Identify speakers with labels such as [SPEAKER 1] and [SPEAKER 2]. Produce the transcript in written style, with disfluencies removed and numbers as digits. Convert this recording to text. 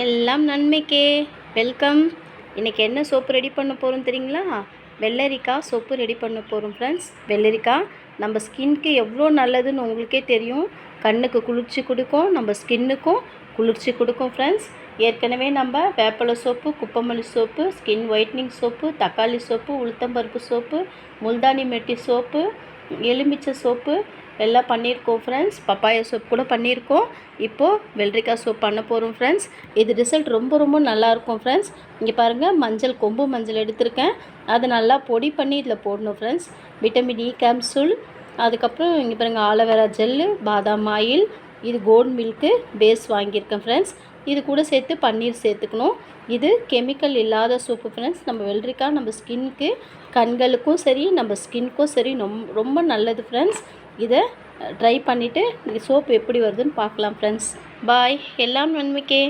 [SPEAKER 1] எல்லாம் நன்மைக்கே. வெல்கம். இன்றைக்கி என்ன சோப்பு ரெடி பண்ண போகிறோம் தெரியுங்களா? வெள்ளரிக்காய் சோப்பு ரெடி பண்ண போகிறோம் ஃப்ரெண்ட்ஸ். வெள்ளரிக்காய் நம்ம ஸ்கின்க்கு எவ்வளோ நல்லதுன்னு உங்களுக்கே தெரியும். கண்ணுக்கு குளிர்ச்சி கொடுக்கும், நம்ம ஸ்கின்னுக்கும் குளிர்ச்சி கொடுக்கும் ஃப்ரெண்ட்ஸ். ஏற்கனவே நம்ம வேப்பலை சோப்பு, குப்பமல்லி சோப்பு, ஸ்கின் ஒயிட்னிங் சோப்பு, தக்காளி சோப்பு, உளுத்தம்பருப்பு சோப்பு, முல்தானி மெட்டி சோப்பு, எலுமிச்சை சோப்பு எல்லாம் பண்ணியிருக்கோம் ஃப்ரெண்ட்ஸ். பப்பாயா சோப் கூட பண்ணியிருக்கோம். இப்போது வெள்ளரிக்காய் சோப் பண்ண போகிறோம் ஃப்ரெண்ட்ஸ். இது ரிசல்ட் ரொம்ப நல்லாயிருக்கும் ஃப்ரெண்ட்ஸ். இங்கே பாருங்கள், மஞ்சள், கொம்பு மஞ்சள் எடுத்திருக்கேன். அதை நல்லா பொடி பண்ணி இதில் போடணும் ஃப்ரெண்ட்ஸ். விட்டமின் இ கேப்சூல், அதுக்கப்புறம் இங்கே பாருங்கள் ஆலோவேரா ஜெல்லு, பாதாம் ஆயில், இது கோல்ட் மில்க்கு பேஸ் வாங்கியிருக்கேன் ஃப்ரெண்ட்ஸ். இது கூட சேர்த்து பன்னீர் சேர்த்துக்கணும். இது கெமிக்கல் இல்லாத சோப்பு ஃப்ரெண்ட்ஸ். நம்ம வெள்ளரிக்காய் நம்ம ஸ்கின்னுக்கு, கண்களுக்கும் சரி, நம்ம ஸ்கின்னுக்கும் சரி ரொம்ப நல்லது ஃப்ரெண்ட்ஸ். இதை ட்ரை பண்ணிவிட்டு சோப்பு எப்படி வருதுன்னு பார்க்கலாம் ஃப்ரெண்ட்ஸ். பாய். எல்லாம் நன்மைக்கே.